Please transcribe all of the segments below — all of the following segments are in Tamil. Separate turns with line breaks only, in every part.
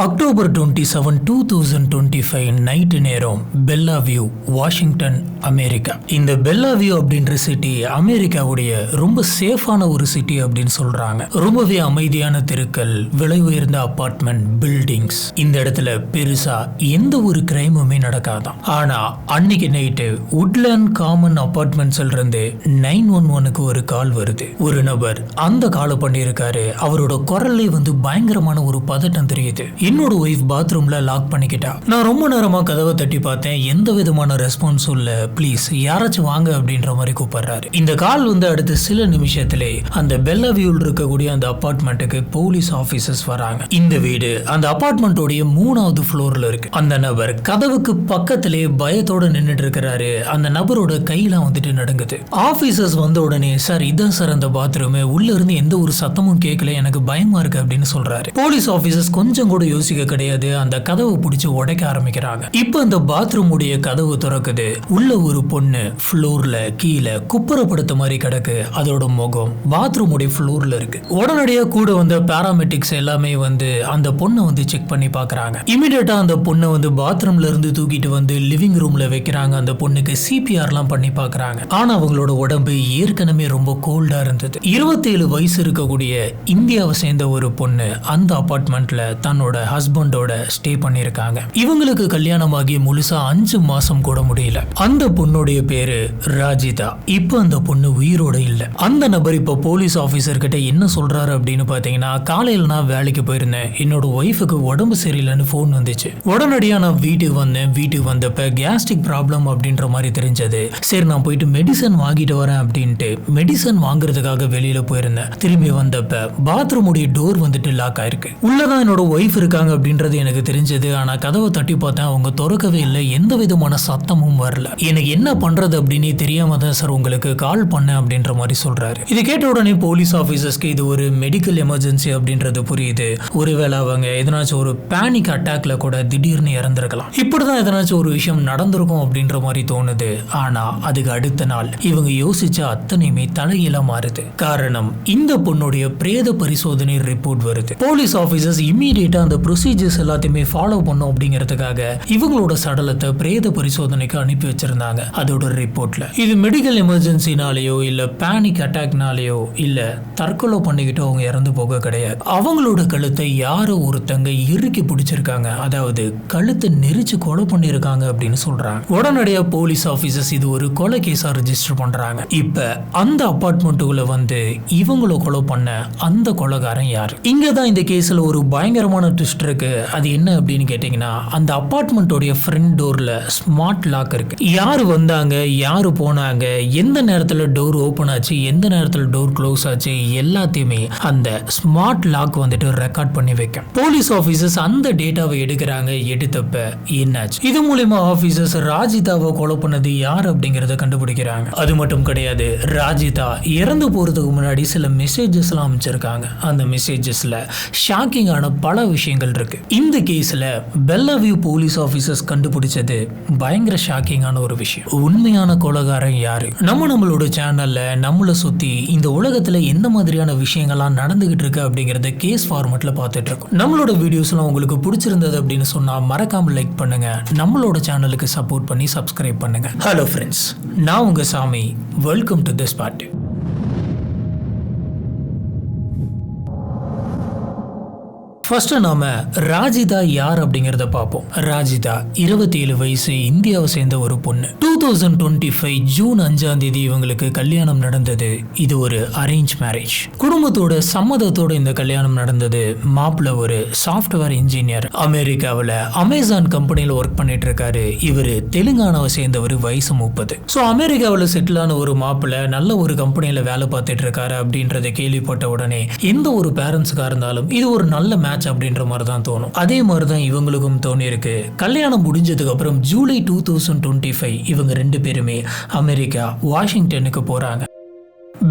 அக்டோபர் 27, 2025 நைட்டு நேரம் பெல்லாவியூ, வாஷிங்டன், அமெரிக்கா. இந்த பெல்லாவியூ அப்படின்ற சிட்டி அமெரிக்காவுடைய ரொம்ப சேஃபான ஒரு சிட்டி அப்படின்னு சொல்றாங்க. ரொம்பவே அமைதியான தெருக்கள், விலை உயர்ந்த அபார்ட்மெண்ட் பில்டிங்ஸ். இந்த இடத்துல பெருசா எந்த ஒரு கிரைமுமே நடக்காதான். ஆனா அன்னைக்கு நைட்டு உட்லேண்ட் காமன் அபார்ட்மெண்ட்ஸ்ல இருந்து 911க்கு ஒரு கால் வருது. ஒரு நபர் அந்த காலை பண்ணியிருக்காரு. அவரோட குரல்லே பயங்கரமான ஒரு பதட்டம் தெரியுது. என்னோட ஒய்ஃப் பாத்ரூம்ல லாக் பண்ணிக்கிட்டா. நான் ரொம்ப நேரமா கதவை தட்டி பார்த்தேன், எந்த விதமான ரெஸ்பான்ஸும் இல்ல. ப்ளீஸ் யாராச்சும் வாங்க அப்படின்ற மாதிரி கூப்பிடுறாரு. இந்த கால் அடுத்த சில நிமிஷத்திலே அந்த பெல்லாவியூல இருக்கக்கூடிய அந்த அபார்ட்மெண்ட்டுக்கு போலீஸ் ஆபீசர்ஸ் வராங்க. இந்த வீடு அந்த அபார்ட்மெண்டோடைய 3வது ஃப்ளோர்ல இருக்கு. அந்த நபர் கதவுக்கு பக்கத்திலே பயத்தோட நின்றுட்டு இருக்கிறாரு. அந்த நபரோட கையெல்லாம் நடுங்குது. ஆபீசர்ஸ் வந்த உடனே, சார் இதான் சார் அந்த பாத்ரூம், உள்ள இருந்து எந்த ஒரு சத்தமும் கேட்கல, எனக்கு பயமா இருக்கு அப்படின்னு சொல்றாரு. போலீஸ் ஆபீசர்ஸ் கொஞ்சம் கூட யோசிக்க கிடையாது. அந்த கதவை பிடிச்சு உடைக்க ஆரம்பிக்கிறாங்க. இப்ப அந்த பாத்ரூம் உடைய கதவு திறக்குது. உள்ள ஒரு பொண்ணு ஃப்ளோர்ல கீழே குப்புறப்படுத்த மாதிரி கிடக்கு. அதோட முகம் பாத்ரூம் உடைய ஃப்ளோர்ல இருக்கு. உடனடியா கூட வந்த பாராமெடிக்ஸ் எல்லாமே அந்த பொண்ணை செக் பண்ணி பாக்குறாங்க. இமிடியேட்டா அந்த பொண்ணை பாத்ரூம்ல இருந்து தூக்கிட்டு லிவிங் ரூம்ல வைக்கிறாங்க. அந்த பொண்ணுக்கு சிபிஆர்லாம் பண்ணி பாக்குறாங்க. ஆனா அவங்களோட உடம்பு ஏற்கனவே ரொம்ப கோல்டா இருந்தது. 27 வயசு இருக்கக்கூடிய இந்தியாவை சேர்ந்த ஒரு பொண்ணு அந்த அபார்ட்மெண்ட்ல தன்னோட ஹஸ்பண்டோட ஸ்டே பண்ணிருக்காங்க. இவங்களுக்கு கல்யாணமாகி முழுசா 5 மாசம் கூட முடியல. அந்த பொண்ணுடைய பேரு ராஜிதா. இப்ப அந்த பொண்ணு உயிரோட இல்ல. அந்த நபர் இப்ப போலீஸ் ஆபீசர் கிட்ட என்ன சொல்றாரு அப்படின்னு பாத்தீங்கன்னா, காலையில நான் வேலைக்கு போயிருந்தேன், என்னோட ஒய்ஃபுக்கு உடம்பு சரியில்லைன்னு போன் வந்துச்சு. உடனடியா நான் வீட்டுக்கு வந்தேன். வீட்டுக்கு வந்தப்ப கேஸ்ட்ரிக் ப்ராப்ளம் அப்படின்ற மாதிரி தெரிஞ்சது. சரி நான் போயிட்டு மெடிசன் வாங்கிட்டு வரேன் அப்படின்ட்டு மெடிசன் வாங்குறதுக்காக வெளியில போயிருந்தேன். திரும்பி வந்தப்ப பாத்ரூம் உடைய டோர் லாக் ஆயிருக்கு. உள்ளதான் என்னோட ஒய்ஃப் இருக்காங்க அப்படின்றது எனக்கு தெரிஞ்சது. ஆனா கதவை தட்டி பார்த்தேன், அவங்க திறக்கவே இல்லை. எந்த விதமான சத்தமும் வரல. எனக்கு என்ன பண்றது அப்படின்னு தெரியாம தான் சார் உங்களுக்கு கால் பண்ணேன் அப்படின்ற மாதிரி சொல்றாரு. இது கேட்ட உடனே போலீஸ் ஆபீசர்ஸ்க்கு இது ஒரு மெடிக்கல் எமர்ஜென்சி அப்படின்றது புரியுது. ஒருவேளை அவங்க எதனாச்சும் ஒரு பேனிக் அட்டாக்ல கூட திடீர்னு இறந்திருக்கலாம். இப்படிதான் எதனாச்சும் ஒரு விஷயம் நடந்திருக்கும் அப்படின்ற மாதிரி தோணுது. ஆனா அதுக்கு அடுத்த நாள் இவங்க யோசிச்ச அத்தனையுமே தலையில மாறுது. காரணம், இந்த பொண்ணுடைய பிரேத பரிசோதனை ரிப்போர்ட் வருது. போலீஸ் ஆபீசர்ஸ் இம்மீடியேட்டா அந்த ப்ரொசீஜர்ஸ் எல்லாத்தையுமே ஃபாலோ பண்ணும் அப்படிங்கிறதுக்காக இவங்களோட சடலத்தை பிரேத பரிசோதனைக்கு அனுப்பி வச்சிருந்தாங்க. அதோட ரிப்போர்ட்ல இது மெடிக்கல் எமர்ஜென்சினாலேயோ இல்ல பேனிக் அட்டாக்னாலேயோ இல்ல தற்கொலை பண்ணிக்கிட்டு அவங்க இறந்து போக கிடையாது. அவங்களோட கழுத்தை யாரோ ஒருத்தங்க இறுக்கி பிடிச்சிருக்காங்க. அதாவது கழுத்தை நெரிச்சு கொலை பண்ணிருக்காங்க அப்படின்னு சொல்றாங்க. உடனடியா போலீஸ் ஆபீசர்ஸ் இது ஒரு கொலை கேஸா ரெஜிஸ்டர் பண்றாங்க. இப்ப அந்த அபார்ட்மெண்ட்டுக்குள்ள இவங்கள கொலை பண்ண அந்த கொலைகாரன் யாரு? இங்கதான் இந்த கேஸ்ல ஒரு பயங்கரமான ட்விஸ்ட் இருக்கு. அது என்ன அப்படின்னு கேட்டீங்கன்னா, அந்த அபார்ட்மெண்டோடைய ஃப்ரண்ட் டோர்ல ஸ்மார்ட் லாக் இருக்கு. யாரு வந்தாங்க, யாரு போனாங்க, எந்த நேரத்துல டோர் ஓபன் ஆச்சு, எந்த நேரத்துல டோர் க்ளோஸ் ஆச்சு, எல்லாத்தையுமே அந்த ஸ்மார்ட் லாக் ரெக்கார்ட் பண்ணி வைக்கும். போலீஸ் ஆபீசர்ஸ் அந்த டேட்டாவை எடுக்கிறாங்க. எடுத்தப்ப என்னாச்சு? இது மூலமா ஆபீசர்ஸ் ராஜிதாவை கொலை பண்ணது யார் அப்படிங்கறத கண்டுபிடிக்கிறாங்க. அது மட்டும் கிடையாது, ராஜிதா இறந்து போறதுக்கு முன்னாடி சில மெசேஜஸ் எல்லாம் அமைச்சிருக்காங்க. அந்த மெசேஜஸ்ல ஷாக்கிங்கான பல விஷயங்கள் இருக்கு. இந்த கேஸ்ல பெல்லாவியூ போலீஸ் ஆபீசர்ஸ் கண்டுபிடிச்சது பயங்கர ஷாக்கிங்கான ஒரு விஷயம். உண்மையான கொலைகாரன் யாரு? நம்மளோட சேனல்ல நம்மளை சுத்தி இந்த உலகத்துல எந்த மாதிரியான விஷயங்கள்லாம் நடந்துகிட்டு இருக்கு அப்படிங்கறத கேஸ் ஃபார்மட்ல பார்த்துட்டு இருக்கோம். நம்மளோட வீடியோஸ் எல்லாம் உங்களுக்கு பிடிச்சிருந்தது அப்படின்னு சொன்னா மறக்காம லைக் பண்ணுங்க. நம்மளோட சேனலுக்கு சப்போர்ட் பண்ணி சப்ஸ்கிரைப் பண்ணுங்க. ஹலோ ஃப்ரெண்ட்ஸ், நான் உங்க சாமி. Welcome to this party. First நாம ராஜிதா யார் அப்படிங்கறத பார்ப்போம். ராஜிதா 27 வயசு, இந்தியாவை சேர்ந்த ஒரு பொண்ணு. 2025 ஜூன் 5ஆம் தேதி இவங்களுக்கு கல்யாணம் நடந்தது. இது ஒரு அரேஞ்ச் மேரேஜ். குடும்பத்தோட சம்மதத்தோட இந்த கல்யாணம் நடந்தது. மாப்பிள்ள ஒரு சாஃப்ட்வேர் இன்ஜினியர், அமெரிக்காவில் அமேசான் கம்பெனியில் ஒர்க் பண்ணிட்டு இருக்காரு. இவரு தெலுங்கானாவை சேர்ந்தவர், வயசு 30. ஸோ அமெரிக்காவில் செட்டில் ஆன ஒரு மாப்பிள்ள நல்ல ஒரு கம்பெனியில் வேலை பார்த்துட்டு இருக்காரு அப்படின்றத கேள்விப்பட்ட உடனே எந்த ஒரு பேரண்ட்ஸுக்கா இருந்தாலும் இது ஒரு நல்ல மேட்ச் அப்படின்ற மாதிரி தான் தோணும். அதே மாதிரி தான் இவங்களுக்கும் தோணி இருக்கு. கல்யாணம் முடிஞ்சதுக்கு அப்புறம் ஜூலை 2025 இவங்க 2 பேருமே அமெரிக்கா வாஷிங்டனுக்கு போறாங்க.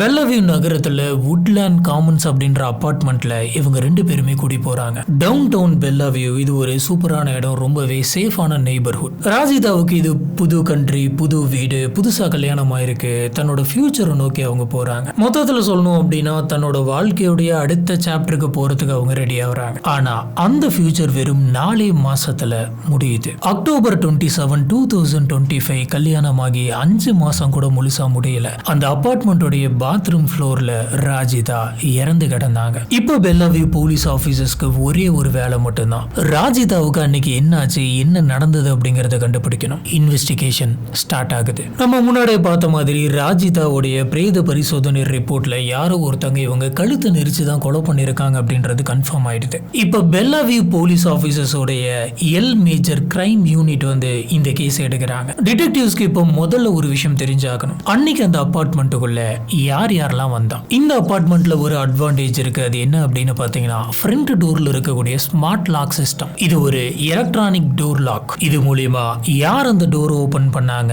பெல்லவியூ நகரத்துல வுட்லேண்ட் காமன்ஸ் அப்படின்ற அபார்ட்மெண்ட்ல இவங்க 2 பேருமே குடி போறாங்க. டவுன் டவுன் பெல்லவியூ இது ஒரு சூப்பரான இடம், ரொம்பவே சேஃபான நெய்பர்ஹுட். ராஜிதாவுக்கு இது புது கண்ட்ரி, புது வீடு, புதுசா கல்யாணம் ஆயிருக்கு. தன்னோட ஃபியூச்சரை நோக்கி அவங்க போறாங்க. மொத்தத்துல சொல்லணும் அப்படின்னா தன்னோட வாழ்க்கையுடைய அடுத்த சாப்டருக்கு போறதுக்கு அவங்க ரெடி ஆகுறாங்க. ஆனா அந்த ஃபியூச்சர் வெறும் 4 மாசத்துல முடியுது. அக்டோபர் 27, 2025 கல்யாணமாகி 5 மாசம் கூட முழுசா முடியல. அந்த அபார்ட்மெண்டோடைய பாத்ரூம் ஃப்ளோர்ல ராஜிதா இறந்து கிடந்தாங்க. இப்ப பெல்லவியூ போலீஸ் ஆபீசர்ஸ்க்கு ஒரே ஒரு வேலை மட்டும்தான். ராஜிதாவுக்கு அன்னைக்கு என்னாச்சு, என்ன நடந்தது அப்படிங்கறத கண்டுபிடிக்கணும். இன்வெஸ்டிகேஷன் ஸ்டார்ட் ஆகுது. நம்ம முன்னாடியே பார்த்த மாதிரி ராஜிதாவுடைய பிரேத பரிசோதனை ரிப்போர்ட்ல யாரோ ஒருத்தங்க இவங்க கழுத்தை நெரிச்சு தான் கொலை பண்ணிருக்காங்க அப்படின்றது கன்ஃபார்ம் ஆயிடுது. இப்ப பெல்லவியூ போலீஸ் ஆபீசர்ஸோடைய எல் மேஜர் கிரைம் யூனிட் வந்து இந்த கேஸ் எடுக்கிறாங்க. டிடெக்டிவ்ஸ்க்கு இப்போ முதல்ல ஒரு விஷயம் தெரிஞ்சாகணும். அன்னைக்கு அந்த அபார்ட்மெண்ட்டுக்குள்ள யார் யாரெல்லாம் வந்தா. இந்த அபார்ட்மெண்ட்ல ஒரு அட்வான்டேஜ் இருக்கு. அது என்ன அப்படின்னு பாத்தீங்கன்னா ஃப்ரண்ட் டோர்ல இருக்கக்கூடிய ஸ்மார்ட் லாக் சிஸ்டம். இது ஒரு எலக்ட்ரானிக் டோர் லாக். இது மூலியமா யார் அந்த டோர் ஓபன் பண்ணாங்க,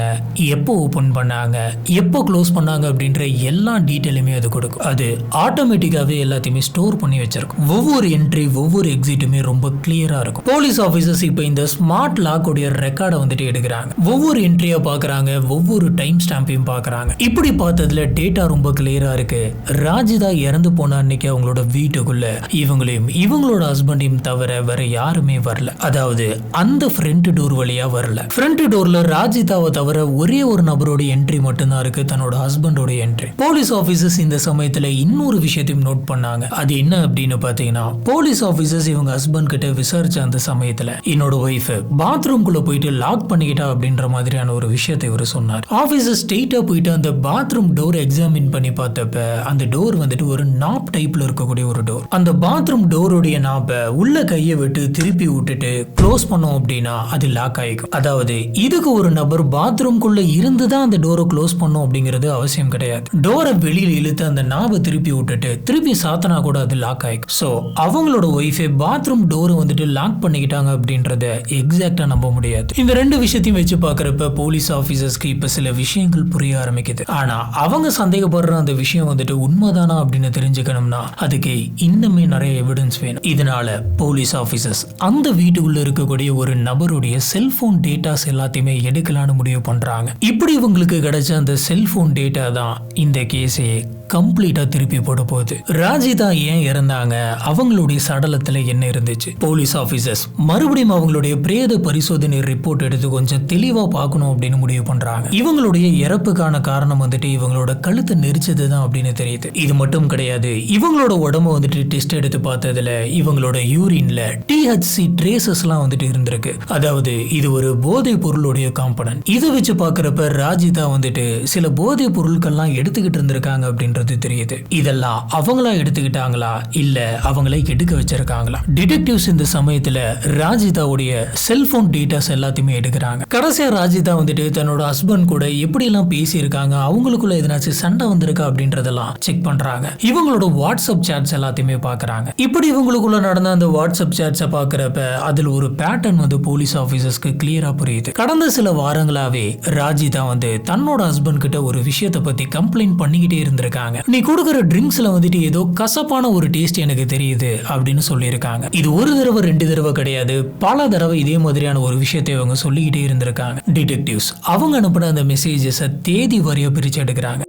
எப்போ ஓபன் பண்ணாங்க, எப்போ க்ளோஸ் பண்ணாங்க அப்படின்ற எல்லா டீட்டெயிலுமே அது கொடுக்கும். அது ஆட்டோமேட்டிக்காவே எல்லாத்தையுமே ஸ்டோர் பண்ணி வச்சிருக்கும். ஒவ்வொரு என்ட்ரி, ஒவ்வொரு எக்ஸிட்டுமே ரொம்ப கிளியரா இருக்கும். போலீஸ் ஆபீசர்ஸ் இப்போ இந்த ஸ்மார்ட் லாக்கோடைய ரெக்கார்டை வந்துட்டு எடுக்கிறாங்க. ஒவ்வொரு என்ட்ரியா பாக்குறாங்க, ஒவ்வொரு டைம் ஸ்டாம்பையும் பாக்குறாங்க. இப்படி பார்த்ததுல டேட்டா ரொம்ப கிளியரா இருக்கு. ராஜிதா இறந்து போன அன்னைக்கு அவங்களோட வீட்டுக்குள்ள இவங்களையும் இவங்களோட ஹஸ்பண்டையும் தவிர வேற யாருமே வரல. அதாவது அந்த ஃப்ரண்ட் டோர் வழியா வரல. ஃப்ரண்ட் டோர்ல ராஜிதாவை தவிர ஒரே ஒரு நபரோட என்ட்ரி மட்டும்தான் இருக்கு, தன்னோட ஹஸ்பண்டோட என்ட்ரி. போலீஸ் ஆபீசர்ஸ் இந்த சமயத்துல இன்னொரு விஷயத்தையும் நோட் பண்ணாங்க. அது என்ன அப்படின்னு பாத்தீங்கன்னா போலீஸ் ஆபீசர்ஸ் இவங்க ஹஸ்பண்ட் கிட்ட விசாரிச்ச அந்த சமயத்துல என்னோட ஒய்ஃப் பாத்ரூம் குள்ள போயிட்டு லாக் பண்ணிக்கிட்டா அப்படின்ற மாதிரியான ஒரு விஷயத்தை இவர் சொன்னார். ஆபீசர் ஸ்ட்ரெயிட்டா போயிட்டு அந்த பாத்ரூம் டோர் எக்ஸாமின் பண்ணி பார்த்தப்ப அந்த டோர் வந்துட்டு ஒரு நாப் டைப்ல இருக்கக்கூடிய ஒரு டோர். அந்த பாத்ரூம் டோருடைய நாப்ப உள்ள கையை விட்டு திருப்பி விட்டுட்டு க்ளோஸ் பண்ணோம் அப்படின்னா அது லாக் ஆயிக்கும். அதாவது இதுக்கு ஒரு நபர் பாத்ரூம்குள்ள இருந்துதான் அந்த டோரை க்ளோஸ் பண்ணும் அப்படிங்கிறது அவசியம் கிடையாது. டோரை வெளியில இழுத்து அந்த நாபை திருப்பி விட்டுட்டு திருப்பி சாத்தனா கூட அது லாக் ஆயிக்கும். சோ அவங்களோட ஒய்ஃபே பாத்ரூம் டோரை வந்துட்டு லாக் பண்ணிக்கிட்டாங்க அப்படின்றத எக்ஸாக்டா நம்ப முடியாது. இந்த 2 விஷயத்தையும் வச்சு பாக்குறப்ப போலீஸ் ஆபீசர்ஸ்க்கு இப்ப சில விஷயங்கள் புரிய ஆரம்பிக்குது. ஆனா அவங்க சந்தேகப்படுற அந்த விஷயம் வந்துட்டு உண்மைதானா அப்படின்னு தெரிஞ்சுக்கணும்னா அதுக்கு இன்னுமே நிறைய எவிடன்ஸ் வேணும். இதனால போலீஸ் ஆபீசர்ஸ் அந்த வீட்டுக்குள்ள இருக்கக்கூடிய ஒரு நபருடைய செல்போன் டேட்டாஸ் எல்லாத்தையுமே எடுக்கலான்னு முடிவு பண்றாங்க. இப்படி இவங்களுக்கு கிடைச்ச அந்த செல்போன் டேட்டா தான் இந்த கேஸே கம்ப்ளீட்டா திருப்பி போட போகுது. ராஜிதா ஏன் இறந்தாங்க, அவங்களுடைய சடலத்துல என்ன இருந்துச்சு, போலீஸ் ஆபீசர்ஸ் மறுபடியும் அவங்களுடைய பிரேத பரிசோதனை ரிப்போர்ட் எடுத்து கொஞ்சம் தெளிவா பார்க்கணும் அப்படின்னு முடிவு பண்றாங்க. இவங்களுடைய இறப்புக்கான காரணம் வந்துட்டு இவங்களோட கழுத்தை நெரிச்சதுதான் அப்படின்னு தெரியுது. இது மட்டும் கிடையாது, இவங்களோட உடம்பு வந்துட்டு டெஸ்ட் எடுத்து பார்த்ததுல இவங்களோட யூரின்ல THC ட்ரேசஸ்லாம் வந்துட்டு இருந்திருக்கு. அதாவது இது ஒரு போதை பொருளுடைய காம்பனன்ட். இதை வச்சு பார்க்கறப்ப ராஜிதா வந்துட்டு சில போதை பொருட்கள்லாம் எடுத்துக்கிட்டு இருந்திருக்காங்க அப்படின்ற தெரியுது. இதெல்லாம் அவங்களா எடுத்துக்கிட்டாங்களா இல்ல அவங்களை எடுக்க வச்சிருக்காங்களா? டிடெக்டிவ்ஸ் இந்த சமயத்துல ராஜிதாவுடைய செல்போன் டேட்டாஸ் எல்லாத்தையுமே எடுக்கிறாங்க. கடைசியா ராஜிதா வந்துட்டு தன்னோட ஹஸ்பண்ட் கூட எப்படி எல்லாம் பேசி இருக்காங்க, அவங்களுக்குள்ள எதனாச்சும் சண்டை வந்திருக்கா அப்படின்றதெல்லாம் செக் பண்றாங்க. இவங்களோட வாட்ஸ்அப் சாட்ஸ் எல்லாத்தையுமே பாக்குறாங்க. இப்படி இவங்களுக்குள்ள நடந்த அந்த வாட்ஸ்அப் சாட்ஸை பாக்குறப்ப அதுல ஒரு பேட்டர்ன் வந்து போலீஸ் ஆபீசர்ஸ்க்கு கிளியரா புரியுது. கடந்த சில வாரங்களாவே ராஜிதா வந்து தன்னோட ஹஸ்பண்ட் கிட்ட ஒரு விஷயத்தை பத்தி கம்ப்ளைண்ட் பண்ணிக்கிட்டே இருந்திருக்காங்க. நீ கொடுக்கிற ட்ரிங்க்ஸ்ல வந்துட்டு ஏதோ கசப்பான ஒரு டேஸ்ட் எனக்கு தெரியுது அப்படின்னு சொல்லியிருக்காங்க. இது ஒரு தடவை 2 தடவை கிடையாது, பல தடவை இதே மாதிரியான ஒரு விஷயத்தை அவங்க சொல்லிக்கிட்டே இருந்திருக்காங்க. டிடெக்டிவ்ஸ் அவங்க அனுப்பின அந்த மெசேஜஸ் தேதி வாரியா பிரிச்சு எடுக்கிறாங்க.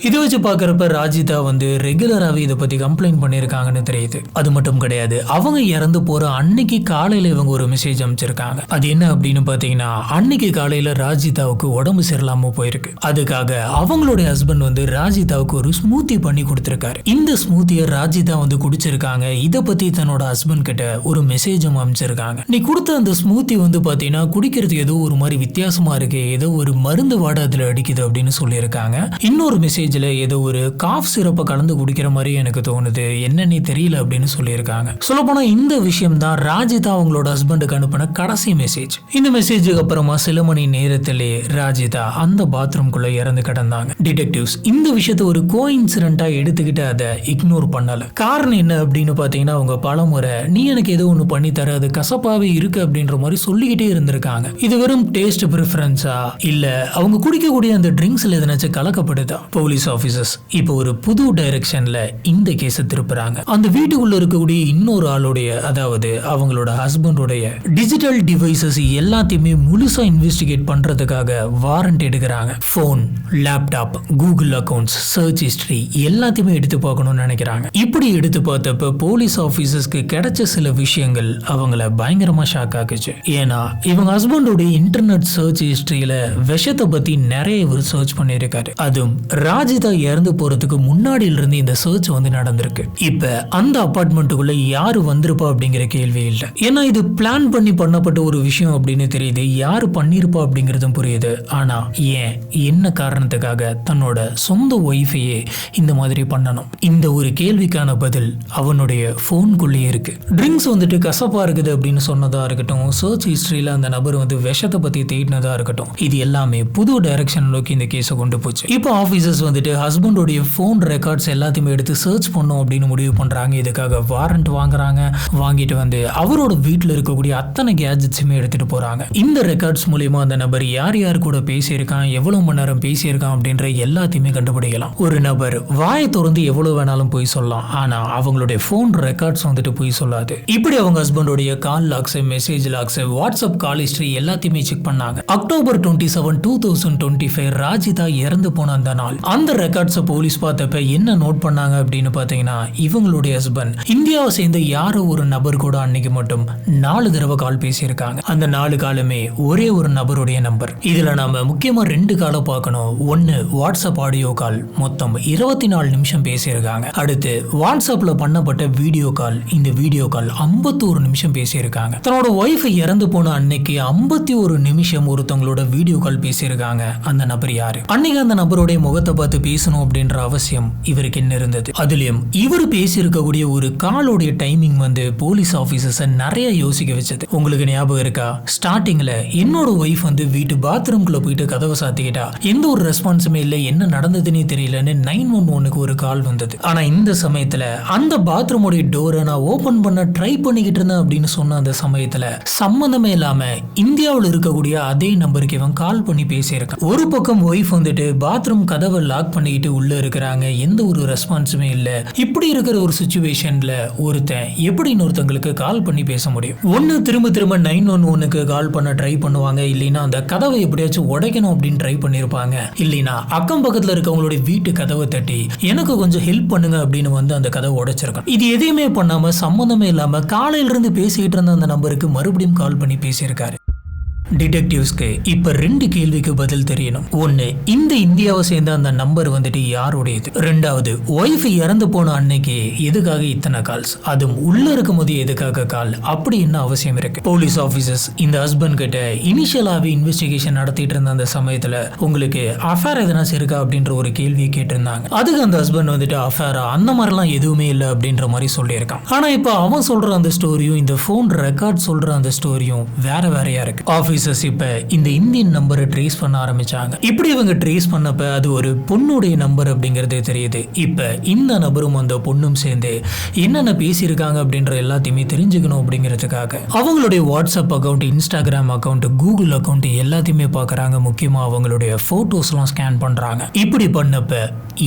இதை வச்சு பார்க்கறப்ப ராஜிதா வந்து ரெகுலராகவே இதை பற்றி கம்ப்ளைண்ட் பண்ணியிருக்காங்கன்னு தெரியுது. அது மட்டும் கிடையாது, அவங்க இறந்து போகிற அன்னைக்கு காலையில் இவங்க ஒரு மெசேஜ் அமைச்சிருக்காங்க. அது என்ன அப்படின்னு பார்த்தீங்கன்னா அன்னைக்கு காலையில் ராஜிதாவுக்கு உடம்பு சரியில்லாமல் போயிருக்கு. அதுக்காக அவங்களுடைய ஹஸ்பண்ட் வந்து ராஜிதாவுக்கு ஒரு ஸ்மூத்தி பண்ணி கொடுத்துருக்காரு. இந்த ஸ்மூத்தியை ராஜிதா வந்து குடிச்சிருக்காங்க. இதை பற்றி தன்னோட ஹஸ்பண்ட் கிட்ட ஒரு மெசேஜும் அமைச்சிருக்காங்க. நீ கொடுத்த அந்த ஸ்மூத்தி வந்து பார்த்தீங்கன்னா குடிக்கிறது ஏதோ ஒரு மாதிரி வித்தியாசமாக இருக்கு, ஏதோ ஒரு மருந்து வாடை அதில் அடிக்குது அப்படின்னு சொல்லியிருக்காங்க. இன்னொரு மெசேஜ் ஏதோ ஒரு காஃப் சிரப்பை கலந்து குடிக்கிற மாதிரி எனக்கு தோணுது, என்னன்னு தெரியல அப்படின்னு சொல்லியிருக்காங்க. சொல்லப்போனா இந்த விஷயம் தான் ராஜிதா அவங்களோட ஹஸ்பண்டுக்கு அனுப்பின கடைசி மெசேஜ். இந்த மெசேஜுக்கு அப்புறமா சில மணி நேரத்திலே ராஜிதா அந்த பாத்ரூம்குள்ள இறந்து கிடந்தாங்க. டிடெக்டிவ்ஸ் இந்த விஷயத்தை ஒரு கோஇன்சிடென்ட்டா எடுத்துக்கிட்டு அதை இக்னோர் பண்ணல. காரணம் என்ன அப்படின்னு பாத்தீங்கன்னா அவங்க பலமுறை நீ எனக்கு ஏதோ ஒன்று பண்ணி தர, அது கசப்பாவே இருக்கு அப்படின்ற மாதிரி சொல்லிக்கிட்டே இருந்திருக்காங்க. இது வெறும் டேஸ்ட் ப்ரிஃபரன்ஸா இல்ல அவங்க குடிக்கக்கூடிய அந்த ட்ரிங்க்ஸ்ல எதனாச்சும் கலக்கப்படுதா? போலீஸ் போலீஸ் ஆபீசர்ஸ் இப்போ ஒரு புது டைரக்ஷன்ல இந்த கேஸை திருப்புறாங்க. அந்த வீட்டுக்குள்ள இருக்கக்கூடிய இன்னொரு ஆளுடைய, அதாவது அவங்களோட ஹஸ்பண்டோடைய டிஜிட்டல் டிவைசஸ் எல்லாத்தையுமே முழுசா இன்வெஸ்டிகேட் பண்றதுக்காக வாரண்ட் எடுக்கிறாங்க. Phone, laptop, Google accounts, search history எல்லாத்தையுமே எடுத்து பார்க்கணும்னு நினைக்கிறாங்க. இப்படி எடுத்து பார்த்தப்ப போலீஸ் ஆபீசர்ஸ்க்கு கிடைச்ச சில விஷயங்கள் அவங்கள பயங்கரமா ஷாக் ஆக்குச்சு. ஏன்னா இவங்க ஹஸ்பண்டோடைய இன்டர்நெட் சர்ச் ஹிஸ்டரியில விஷத்தை பத்தி நிறைய இவர் சர்ச் பண்ணியிருக்காரு. அதுவும் ராஜிதா இறந்து போறதுக்கு முன்னாடியில இருந்து இந்த சர்ச் வந்து நடந்திருக்கு. இப்ப அந்த அபார்ட்மெண்ட்டுக்குள்ள யாரு வந்திருப்பா அப்படிங்கிற கேள்வி இல்லை. ஏன்னா இது பிளான் பண்ணி பண்ணப்பட்ட ஒரு விஷயம் அப்படின்னு தெரியுது. யாரு பண்ணிருப்பா அப்படிங்கறதும் புரியுது. ஆனா ஏன், என்ன காரணத்துக்காக தன்னோட சொந்த ஒய்ஃபையே இந்த மாதிரி பண்ணணும்? இந்த ஒரு கேள்விக்கான பதில் அவனுடைய போனுக்குள்ளேயே இருக்கு. ட்ரிங்க்ஸ் வந்துட்டு கசப்பா இருக்குது அப்படின்னு சொன்னதா இருக்கட்டும், சர்ச் ஹிஸ்டரியில அந்த நபர் வந்து விஷத்தை பத்தி தேடினதா இருக்கட்டும், இது எல்லாமே புது டைரக்ஷன் நோக்கி இந்த கேஸை கொண்டு போச்சு. இப்போ ஆபீசர்ஸ் வந்துட்டு ஹஸ்பண்டோடைய போன் ரெக்கார்ட்ஸ் எல்லாத்தையுமே எடுத்து சர்ச் பண்ணும் அப்படின்னு முடிவு பண்றாங்க. இதுக்காக வாரண்ட் வாங்குறாங்க. வாங்கிட்டு வந்து அவரோட வீட்டில் இருக்கக்கூடிய அத்தனை கேஜெட்ஸுமே எடுத்துட்டு போறாங்க. இந்த ரெக்கார்ட்ஸ் மூலியமா அந்த நபர் யார் யார் கூட பேசியிருக்கான், எவ்வளவு மணி நேரம் பேசியிருக்கான் அப்படின்ற எல்லாத்தையுமே கண்டுபிடிக்கலாம். ஒரு நபர் வாயை திறந்து எவ்வளவு வேணாலும் போய் சொல்லலாம், ஆனா அவங்களுடைய போன் ரெக்கார்ட்ஸ் வந்துட்டு போய் சொல்லாது. இப்படி அவங்க ஹஸ்பண்டோடைய call logs, message logs, WhatsApp call history எல்லாத்தையுமே செக் பண்ணாங்க. அக்டோபர் 27, 2025 ராஜிதா இறந்து போன அந்த நாள். அந்த ரெக்கார்ட்ஸை போலீஸ் பார்த்தப்ப என்ன நோட் பண்ணாங்க அப்படின்னு பாத்தீங்கன்னா, இவங்களுடைய ஹஸ்பண்ட் இந்தியாவை சேர்ந்த யாரோ ஒரு நபர் கூட அன்னைக்கு மட்டும் 4 தடவை கால் பேசியிருக்காங்க. அந்த 4 காலுமே ஒரே ஒரு நபருடைய நம்பர். இதுல நாம முக்கியமா 2 காலை பார்க்கணும். ஒன்னு வாட்ஸ்அப் ஆடியோ கால், மொத்தம் 24 நிமிஷம் பேசியிருக்காங்க. அடுத்து வாட்ஸ்அப்ல பண்ணப்பட்ட வீடியோ கால். இந்த வீடியோ கால் 51 நிமிஷம் பேசியிருக்காங்க. தன்னோட ஒய்ஃப் இறந்து போன அன்னைக்கு 51 நிமிஷம் ஒருத்தவங்களோட வீடியோ கால் பேசியிருக்காங்க. அந்த நபர் யாரு? அன்னைக்கு அந்த நபருடைய முகத்தை பார்த்து பேசணும் அப்படின்ற அவசியம் இவருக்கு என்ன இருந்தது? அதுலயும் இவர் பேசியிருக்கக்கூடிய ஒரு காலோடைய டைமிங் வந்து போலீஸ் ஆபீசர்ஸ் நிறைய யோசிக்க வச்சது. உங்களுக்கு ஞாபகம் இருக்கா? ஸ்டார்டிங்ல என்னோட ஒய்ஃப் வந்து வீட்டு பாத்ரூம்குள்ள போயிட்டு கதவை சாத்திக்கிட்டா, எந்த ஒரு ரெஸ்பான்ஸுமே இல்லை, என்ன நடந்ததுன்னே தெரியலன்னு 911க்கு ஒரு கால் வந்தது. ஆனா இந்த சமயத்துல அந்த பாத்ரூமோட டோரை நான் ஓபன் பண்ண ட்ரை பண்ணிக்கிட்டு இருந்தேன் அப்படின்னு சொன்ன அந்த சமயத்துல சம்பந்தமே இல்லாம இந்தியாவில் இருக்கக்கூடிய அதே நம்பருக்கு இவன் கால் பண்ணி பேசியிருக்கான். ஒரு பக்கம் ஒய்ஃப் வந்துட்டு பாத்ரூம் கதவை லாக் பண்ணிக்கிட்டு உள்ள இருக்கிறாங்க, எந்த ஒரு ரெஸ்பான்ஸுமே இல்ல. இப்படி இருக்கிற ஒரு சிச்சுவேஷன்ல ஒருத்தன் எப்படி இன்னொருத்தங்களுக்கு கால் பண்ணி பேச முடியும்? ஒன்னு திரும்ப திரும்ப 911க்கு கால் பண்ண ட்ரை பண்ணுவாங்க, இல்லைன்னா அந்த கதவை எப்படியாச்சும் உடைக்கணும் அப்படின்னு ட்ரை பண்ணிருப்பாங்க, இல்லைன்னா அக்கம் பக்கத்துல இருக்கவங்களுடைய வீட்டு கதவை தட்டி எனக்கு கொஞ்சம் ஹெல்ப் பண்ணுங்க அப்படின்னு வந்து அந்த கதவை உடைச்சிருக்கான். இது எதையுமே பண்ணாம சம்பந்தமே இல்லாம காலையில இருந்து பேசிக்கிட்டு இருந்த அந்த நம்பருக்கு மறுபடியும் கால் பண்ணி பேசியிருக்காரு. டிடெக்டிவ்ஸ்க்கு இப்ப 2 கேள்விக்கு பதில் தெரியணும். ஒன்னு, இந்த இந்தியாவை சேர்ந்த அந்த நம்பர் வந்துட்டு யாருடையது? 2வது, ஒய்ஃப் இறந்து போன அன்னைக்கு எதுக்காக இத்தனை கால்ஸ், அதுவும் உள்ள இருக்கும் போது எதுக்காக கால்? அப்படி என்ன அவசியம் இருக்கு? போலீஸ் ஆபீசர்ஸ் இந்த ஹஸ்பண்ட் கிட்ட இனிஷியலாவே இன்வெஸ்டிகேஷன் நடத்திட்டு இருந்த அந்த சமயத்துல உங்களுக்கு அஃபேர் எதனா இருக்கா அப்படின்ற ஒரு கேள்வியை கேட்டிருந்தாங்க. அதுக்கு அந்த ஹஸ்பண்ட் வந்துட்டு அஃபேரா, அந்த மாதிரிலாம் எதுவுமே இல்லை அப்படின்ற மாதிரி சொல்லியிருக்கான். ஆனா இப்ப அவன் சொல்ற அந்த ஸ்டோரியும் இந்த போன் ரெக்கார்ட் சொல்ற அந்த ஸ்டோரியும் வேற வேறையா இருக்கு. ஆபீசர்ஸ் இப்ப இந்த இந்தியன் நம்பரை ட்ரேஸ் பண்ண ஆரம்பிச்சாங்க. இப்படி இவங்க ட்ரேஸ் பண்ணப்ப அது ஒரு பொண்ணுடைய நம்பர் அப்படிங்கறதே தெரியுது. இப்ப இந்த நபரும் அந்த பொண்ணும் சேர்ந்து என்னென்ன பேசியிருக்காங்க அப்படின்ற எல்லாத்தையுமே தெரிஞ்சுக்கணும் அப்படிங்கிறதுக்காக அவங்களுடைய WhatsApp account, Instagram account, Google account எல்லாத்தையுமே பார்க்கறாங்க. முக்கியமா அவங்களுடைய போட்டோஸ்லாம் ஸ்கேன் பண்றாங்க. இப்படி பண்ணப்ப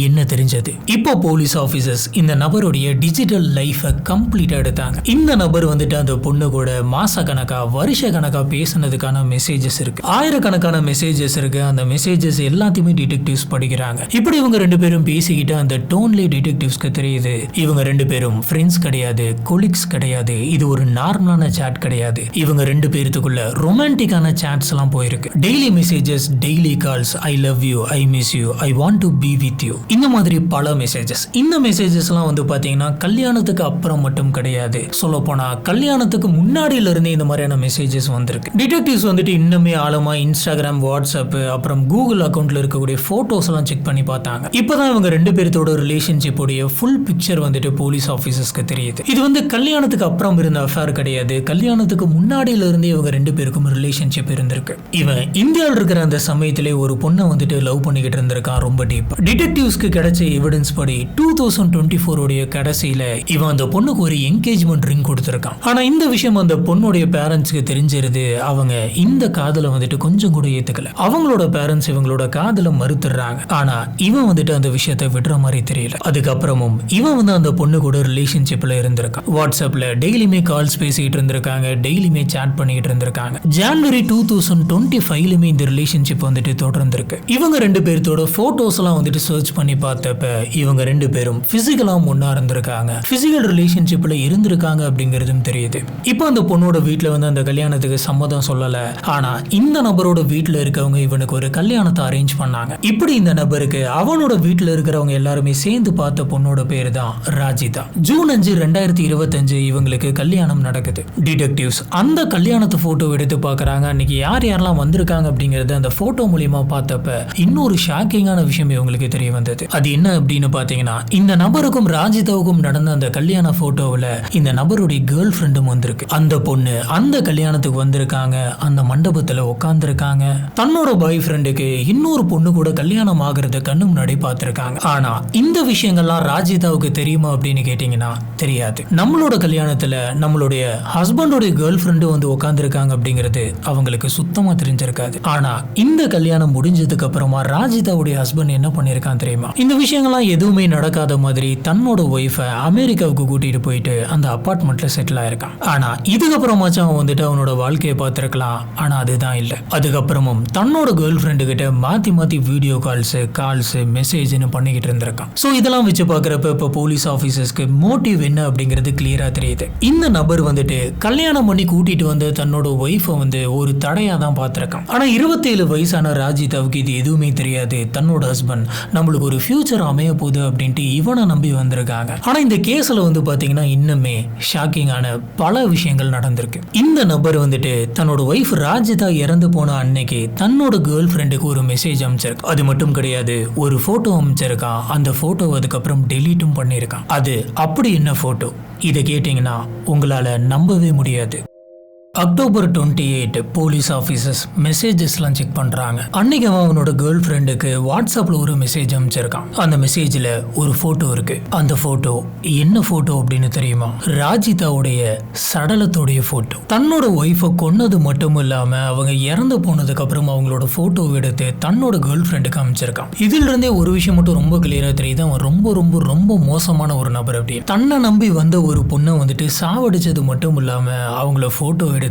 என்ன தெரிஞ்சது? இப்போ போலீஸ் ஆபீசர்ஸ் இந்த நபருடைய டிஜிட்டல் லைஃபை கம்ப்ளீட்டா எடுத்தாங்க. இந்த நபர் வந்துட்டு அந்த பொண்ணு கூட மாச கணக்கா, வருஷ கணக்கா பேசினதுக்கான மெசேஜஸ் இருக்கு. ஆயிரக்கணக்கான மெசேஜஸ் இருக்கு. அந்த மெசேஜஸ் எல்லாத்தையுமே டிடெக்டிவ்ஸ் படிக்கிறாங்க. இப்படி இவங்க 2 பேரும் பேசிக்கிட்டு அந்த டோன்லேயே டிடெக்டிவ்ஸ்க்கு தெரியுது இவங்க 2 பேரும் ஃப்ரெண்ட்ஸ் கிடையாது, கொலீக்ஸ் கிடையாது, இது ஒரு நார்மலான சாட் கிடையாது. இவங்க 2 பேருக்குள்ள ரொமான்டிக்கான சாட்ஸ் எல்லாம் போயிருக்கு. Daily messages, daily calls, I love you, I miss you, I want to be with you, இந்த மாதிரி பல மெசேஜஸ். இந்த மெசேஜஸ் எல்லாம் வந்து பாத்தீங்கன்னா கல்யாணத்துக்கு அப்புறம் மட்டும் கிடையாது, சொல்ல போனா கல்யாணத்துக்கு முன்னாடியில இருந்தே இந்த மாதிரியான மெசேஜஸ் வந்திருக்கு. டிடெக்டிவ்ஸ் வந்துட்டு இன்னுமே ஆழமா இன்ஸ்டாகிராம், வாட்ஸ்அப், அப்புறம் கூகுள் அக்கௌண்ட்ல இருக்கக்கூடிய போட்டோஸ் எல்லாம் செக் பண்ணி பார்த்தாங்க. இப்பதான் இவங்க 2 பேர்த்தோட ரிலேஷன்ஷிப் உடைய ஃபுல் பிக்சர் வந்துட்டு போலீஸ் ஆபீசர்ஸ்க்கு தெரியுது. இது வந்து கல்யாணத்துக்கு அப்புறம் இருந்த அஃபேர் கிடையாது, கல்யாணத்துக்கு முன்னாடியில இருந்தே இவங்க 2 பேருக்கும் ரிலேஷன்ஷிப் இருந்திருக்கு. இவன் இந்தியாவில் இருக்கிற அந்த சமயத்திலே ஒரு பொண்ணை வந்துட்டு லவ் பண்ணிக்கிட்டு இருந்திருக்கான் ரொம்ப டீப். டிடெக்டிவ்ஸ்க்கு கிடைச்ச எவிடன்ஸ் படி 2024 உடைய கடைசியில இவன் அந்த பொண்ணுக்கு ஒரு என்கேஜ்மெண்ட் ரிங் கொடுத்திருக்கான். ஆனா இந்த விஷயம் அந்த பொண்ணுடைய பேரண்ட்ஸ்க்கு தெரிஞ்சிருது. அவங்க இந்த காதலை வந்துட்டு கொஞ்சம் கூட ஏத்துக்கல. அவங்களோட பேரண்ட்ஸ் இவங்களோட காதலை மறுத்துறாங்க. ஆனா இவன் வந்துட்டு அந்த விஷயத்தை விடுற மாதிரி தெரியல. அதுக்கப்புறமும் இவன் வந்து அந்த பொண்ணு கூட ரிலேஷன்ஷிப்ல இருந்திருக்கான். வாட்ஸ்அப்ல டெய்லியுமே கால்ஸ் பேசிட்டு இருந்திருக்காங்க, டெய்லியுமே சாட் பண்ணிட்டு இருந்திருக்காங்க. ஜனவரி 2025 இந்த ரிலேஷன்ஷிப் வந்துட்டு தொடர்ந்திருக்கு. இவங்க ரெண்டு பேர்த்தோட போட்டோஸ் எல்லாம் வந்துட்டு சர்ச் பண்ணி பார்த்தப்ப இவங்க ரெண்டு பேரும் பிசிக்கலா ஒண்ணா இருந்திருக்காங்க, பிசிக்கல் ரிலேஷன்ஷிப்ல இருந்திருக்காங்க அப்படிங்கிறதும் தெரியுது. இப்போ அந்த பொண்ணோட வீட்டுல வந்து அந்த கல்யாணத்துக்கு சம்மதம் சொல்லல. ஆனா இந்த நபரோட வீட்டுல இருக்கவங்க இவனுக்கு ஒரு கல்யாணத்தை அரேஞ்ச் பண்ணாங்க. இப்படி இந்த நபருக்கு அவனோட வீட்டுல இருக்கிறவங்க எல்லாருமே சேர்ந்து பார்த்த பொண்ணோட பேரு தான் ராஜிதா. ஜூன் 5, 2025 இவங்களுக்கு கல்யாணம் நடக்குது. டிடெக்டிவ்ஸ் அந்த கல்யாணத்தை போட்டோ எடுத்து பார்க்கறாங்க. அன்னைக்கு யார் யாரெல்லாம் வந்திருக்காங்க அப்படிங்கறது அந்த போட்டோ மூலியமா பார்த்தப்ப இன்னொரு ஷாக்கிங்கான விஷயம் இவங்களுக்கு தெரிய வந்தது. அது என்ன அப்படின்னு பாத்தீங்கன்னா, இந்த நபருக்கும் ராஜிதாவுக்கும் நடந்த அந்த கல்யாண போட்டோவில் இந்த நபருடைய கேர்ள் ஃப்ரெண்டும் வந்திருக்கு. அந்த பொண்ணு அந்த கல்யாணத்துக்கு வந்திருக்காங்க, அந்த மண்டபத்துல உட்கார்ந்துருக்காங்க. தன்னோட பாய் ஃப்ரெண்டுக்கு இன்னொரு பொண்ணு கூட கல்யாணம் ஆகிறத கண்ணு முன்னாடி பார்த்திருக்காங்க. ஆனா இந்த விஷயங்கள்லாம் ராஜிதாவுக்கு தெரியுமா அப்படின்னு கேட்டீங்கன்னா தெரியாது. நம்மளோட கல்யாணத்துல நம்மளுடைய ஹஸ்பண்டோட கேர்ள் ஃப்ரெண்டு வந்து உட்கார்ந்துருக்காங்க அப்படிங்கிறது அவங்களுக்கு சுத்தமா தெரிஞ்சிருக்காது. ஆனா இந்த கல்யாணம் முடிஞ்சதுக்கு அப்புறமா ராஜிதாவுடைய ஹஸ்பண்ட் என்ன பண்ணிருக்கான் தெரியுமா? இந்த விஷயங்கள்லாம் எதுவுமே நடக்காத மாதிரி தன்னோட ஒய்ஃபை அமெரிக்காவுக்கு கூட்டிட்டு போயிட்டு அந்த அபார்ட்மெண்ட்ல செட்டில் ஆயிருக்கான். ஆனா இதுக்கப்புறமாச்சும் அவன் வந்துட்டு அவனோட வாழ்க்கையை பார்த்திருக்கலாம். ஆனா அதுதான் இல்ல. அதுக்கப்புறமும் தன்னோட கேர்ள் ஃப்ரெண்டு கிட்ட மாத்தி மாத்தி வீடியோ கால்ஸ் மெசேஜ்னு பண்ணிக்கிட்டு இருந்திருக்கான். சோ இதெல்லாம் வச்சு பாக்குறப்ப இப்ப போலீஸ் ஆபீசர்ஸ்க்கு மோட்டிவ் என்ன அப்படிங்கிறது கிளியரா தெரியுது. இந்த நபர் வந்துட்டு கல்யாணம் பண்ணி கூட்டிட்டு வந்து தன்னோட ஒய்ஃபை வந்து ஒரு தடையா தான் பார்த்திருக்கான். ஆனா 27 வயசான ராஜிதாவுக்கு இது எதுவுமே தெரியாது. தன்னோட ஹஸ்பண்ட் நம்மளுக்கு ஒரு ஃபியூச்சர் அமைய போகுது அப்படின்ட்டு இவனை நம்பி வந்திருக்காங்க. ஆனா இந்த கேஸ்ல வந்து பாத்தீங்கன்னா இன்னுமே ஷாக்கிங்கான பல விஷயங்கள் நடந்திருக்கு. இந்த நபர் வந்துட்டு தன்னோட ஒய்ஃப் ராஜிதா இறந்து போன அன்னைக்கு தன்னோட கேர்ள் ஃப்ரெண்டுக்கு ஒரு மெசேஜ் அனுப்பிச்சிருக்கான். அது மட்டும் கிடையாது, ஒரு போட்டோ அனுப்பிச்சிருக்கான். அந்த போட்டோ அதுக்கப்புறம் டெலீட்டும் பண்ணிருக்கான். அது அப்படி என்ன போட்டோ? இதை கேட்டீங்கன்னா உங்களால நம்பவே முடியாது. அக்டோபர் 28 போலீஸ் ஆஃபீஸர்ஸ் மெசேஜஸ்லாம் செக் பண்ணுறாங்க. அன்னைக்கு அவனோட கேர்ள் ஃப்ரெண்டுக்கு வாட்ஸ்அப்பில் ஒரு மெசேஜ் அனுப்பிச்சிருக்கான். அந்த மெசேஜில் ஒரு ஃபோட்டோ இருக்கு. அந்த ஃபோட்டோ என்ன ஃபோட்டோ அப்படின்னு தெரியுமா? ராஜிதாவுடைய சடலத்தோடைய ஃபோட்டோ. தன்னோட ஒய்ஃபை கொன்னது மட்டும் இல்லாமல் அவங்க இறந்து போனதுக்கு அப்புறம் அவங்களோட ஃபோட்டோ எடுத்து தன்னோட கேர்ள் ஃப்ரெண்டுக்கு அனுப்பிச்சிருக்கான். இதுல இருந்தே ஒரு விஷயம் மட்டும் ரொம்ப கிளியராக தெரியுது, அவன் ரொம்ப ரொம்ப ரொம்ப மோசமான ஒரு நபர் அப்படின்னு. தன்னை நம்பி வந்த ஒரு பொண்ணை வந்துட்டு சாவடிச்சது மட்டும் இல்லாமல் அவங்கள ஃபோட்டோ எடுத்து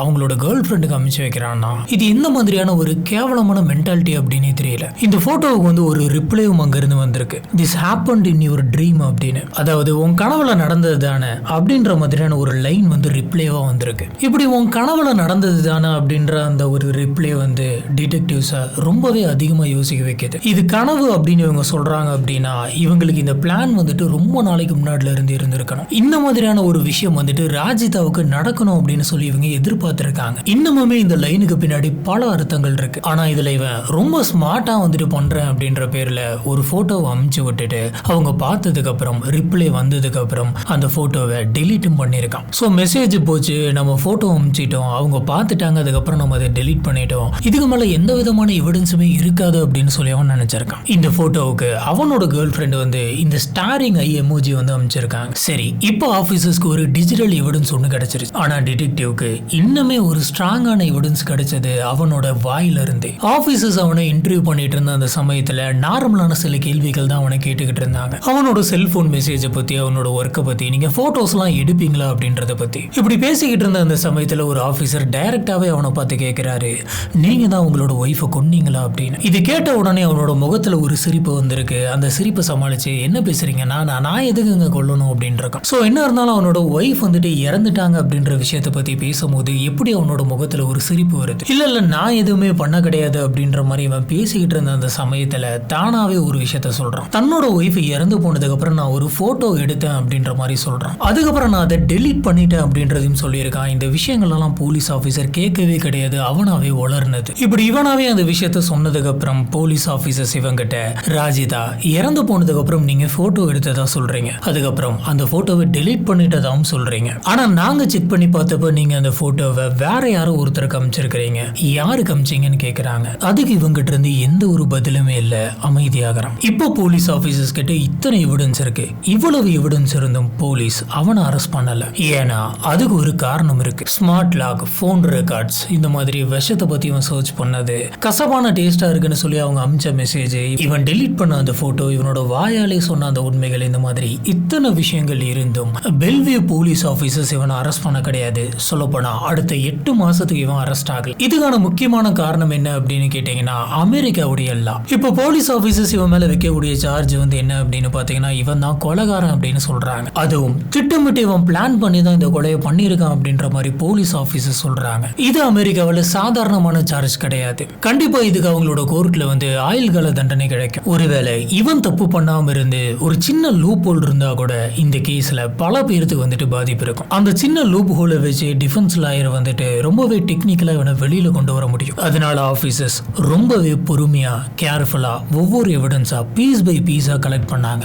அவங்களோட கேர்ள் ஃப்ரெண்டுக்கு அனுப்பிச்சு வைக்கிறான்னா இது இந்த மாதிரியான ஒரு கேவலமான மென்டாலிட்டி அப்படின்னே தெரியல. இந்த போட்டோவுக்கு வந்து ஒரு ரிப்ளைவும் அங்கிருந்து வந்திருக்கு. This happened in your dream அப்படின்னு, அதாவது உன் கனவுல நடந்தது தானே அப்படின்ற மாதிரியான ஒரு லைன் வந்து ரிப்ளைவா வந்திருக்கு. இப்படி உன் கனவுல நடந்தது தானே அப்படின்ற அந்த ஒரு ரிப்ளை வந்து டிடெக்டிவ்ஸை ரொம்பவே அதிகமாக யோசிக்க வைக்குது. இது கனவு அப்படின்னு இவங்க சொல்றாங்க அப்படின்னா இவங்களுக்கு இந்த பிளான் வந்துட்டு ரொம்ப நாளைக்கு முன்னாடில இருந்து இருந்திருக்கணும். இந்த மாதிரியான ஒரு விஷயம் வந்துட்டு ராஜிதாவுக்கு நடக்கணும் அப்படின்னு சொல்லி இவங்க எதிர்பார்த்திருக்காங்க. இன்னமுமே இந்த லைனுக்கு பின்னாடி பல அர்த்தங்கள் இருக்கு. ஆனா இதுல இவன் ரொம்ப ஸ்மார்ட்டா வந்துட்டு பண்றேன் அப்படின்ற பேர்ல ஒரு போட்டோவை அனுப்பிச்சு விட்டுட்டு அவங்க பார்த்ததுக்கு அப்புறம் ரிப்ளை வந்ததுக்கு அப்புறம் அந்த போட்டோவை டெலீட்டும் பண்ணிருக்கான். சோ மெசேஜ் போச்சு, நம்ம போட்டோ அனுப்பிச்சிட்டோம், அவங்க பார்த்துட்டாங்க, அதுக்கப்புறம் நம்ம அதை டெலீட் பண்ணிட்டோம், இதுக்கு மேல எந்த விதமான எவிடன்ஸுமே இருக்காது அப்படின்னு சொல்லி அவன் நினைச்சிருக்கான். இந்த போட்டோவுக்கு அவனோட கேர்ள் ஃப்ரெண்ட் வந்து இந்த ஸ்டாரிங் ஐ எமோஜி வந்து அனுப்பிச்சிருக்காங்க. சரி, இப்போ ஆபீசர்ஸ்க்கு ஒரு டிஜிட்டல் எவிடன்ஸ் ஒன்று கிடைச்சிருச்சு. ஆனா டிடெக்டிவ்க்கு இன்னுமே ஒரு ஸ்ட்ராங்கான எவிடன்ஸ் கிடைச்சது அவனோட வாயில இருந்து. ஆபீசர்ஸ் அவனை இன்டர்வியூ பண்ணிட்டு இருந்த அந்த சமயத்துல நார்மலான சில கேள்விகள் தான் அவனை கேட்டுக்கிட்டு இருந்தாங்க. அவனோட செல்போன் மெசேஜை பத்தி, அவனோட ஒர்க்கை பத்தி, நீங்க போட்டோஸ் எல்லாம் எடுப்பீங்களா அப்படின்றத பத்தி இப்படி பேசிக்கிட்டு இருந்த அந்த சமயத்துல ஒரு ஆபீசர் டைரக்டாவே அவனை பார்த்து கேட்கிறாரு, நீங்க தான் உங்களோட ஒய்ஃபை கொன்னீங்களா அப்படின்னு. இது கேட்ட உடனே அவனோட முகத்துல ஒரு சிரிப்பு வந்திருக்கு. அந்த சிரிப்பை சமாளிச்சு, என்ன பேசுறீங்க, நான் எதுக்குங்க கொல்லணும் அப்படின்னு இருக்கான். சோ என்ன இருந்தாலும் அவனோட ஒய்ஃப் வந்துட்டு இறந்துட்டாங்க அப்படின்ற விஷயத்தை பத்தி பேசும்போது எப்படி அவனோட முகத்துல ஒரு சிரிப்பு வருது. இல்ல நான் எதுவுமே பண்ண கிடையாது அப்படின்ற மாதிரி இவன் பேசிக்கிட்டு இருந்த அந்த சமயத்துல தானாவே ஒரு விஷயத்த சொல்றான். தன்னோட ஒய்ஃப் இறந்து போனதுக்கு அப்புறம் நான் ஒரு போட்டோ எடுத்தேன் அப்படின்ற மாதிரி சொல்றான். அதுக்கப்புறம் நான் அதை டெலீட் பண்ணிட்டேன் அப்படின்றதையும் சொல்லியிருக்கான். இந்த விஷயங்கள் எல்லாம் போலீஸ் ஆபீசர் கேட்கவே கிடையாது, அவனாவே உளர்னது. இப்படி இவனாவே அந்த விஷயத்த சொன்னதுக்கு அப்புறம் போலீஸ் ஆபீசர்ஸ் இவங்கிட்ட, ராஜிதா இறந்து போனதுக்கு அப்புறம் நீங்க போட்டோ எடுத்ததா சொல்றீங்க, அதுக்கப்புறம் அந்த போட்டோவை டெலீட் பண்ணிட்டதாவும் சொல்றீங்க, ஆனா நாங்க செக் பண்ணி பார்த்தப்ப நீங்க அந்த போட்டோவை வேற யாரோ ஒருத்தர் காமிச்சிருக்கிறீங்க, யாரு காமிச்சீங்கன்னு கேக்குறாங்க. அதுக்கு இவங்கிட்ட இருந்து எந்த ஒரு பதிலுமே இல்ல, அமைதியாகிறான். இப்போ போலீஸ் ஆபீசர்ஸ் கிட்ட இத்தனை எவிடன்ஸ் இருக்கு. இவ்வளவு எவிடன்ஸ் இருந்தும் போலீஸ் அவனை அரெஸ்ட் பண்ணல. ஏன்னா அதுக்கு ஒரு காரணம் இருக்கு. ஸ்மார்ட் லாக், போன் ரெக்கார்ட்ஸ், இந்த மாதிரி விஷத்தை பத்தி இவன் சர்ச் பண்ணது, கசப்பான டேஸ்டா இருக்குன்னு சொல்லி அவங்க அமிச்ச மெசேஜ், இவன் டெலீட் பண்ண அந்த போட்டோ, இவனோட வாயாலே சொன்ன அந்த உண்மைகள், இந்த மாதிரி இத்தனை விஷயங்கள் இருந்தும் பெல்வியூ போலீஸ் ஆபீசர்ஸ் இவனை அரெஸ்ட் பண்ண கிடையாது. சொல்லப்போனா அடுத்த 8 மாசத்துக்கு இவன் அரெஸ்ட் ஆகல. இதுக்கான முக்கியமான காரணம் என்ன அப்படின்னு கேட்டீங்கன்னா அமெரிக்காவுடைய லா. இப்போ போலீஸ் ஆபீசர்ஸ் இவன் மேல வைக்கக்கூடிய சார்ஜ் வந்து என்ன அப்படின்னு பாத்தீங்கன்னா, இவன் தான் கொலைகாரன் அப்படின்னு சொல்றாங்க. அதுவும் திட்டமிட்டு இவன் பிளான் பண்ணி தான் இந்த கொலையை பண்ணியிருக்கான் அப்படின்ற மாதிரி போலீஸ் ஆபீசர் சொல்றாங்க. இது அமெரிக்காவில் சாதாரணமான சார்ஜ் கிடையாது. கண்டிப்பா இதுக்கு அவங்களோட கோர்ட்ல வந்து ஆயுள் கால தண்டனை கிடைக்கும். ஒருவேளை இவன் தப்பு பண்ணாம இருந்து ஒரு சின்ன லூப் ஹோல் இருந்தா கூட இந்த கேஸ்ல பல பேருக்கு வந்துட்டு பாதிப்பு இருக்கும். அந்த சின்ன லூப் ஹோலை வச்சு டிஃபென்ஸ் லாயர் வந்துட்டு ரொம்பவே டெக்னிக்கலா இவனை வெளியில கொண்டு வர முடியும். அதனால ஆபீசர்ஸ் ரொம்பவே பொறுமையா, கேர்ஃபுல்லா ஒவ்வொரு எவிடன்ஸா பீஸ் பை பீஸா கலெக்ட் பண்ணாங்க.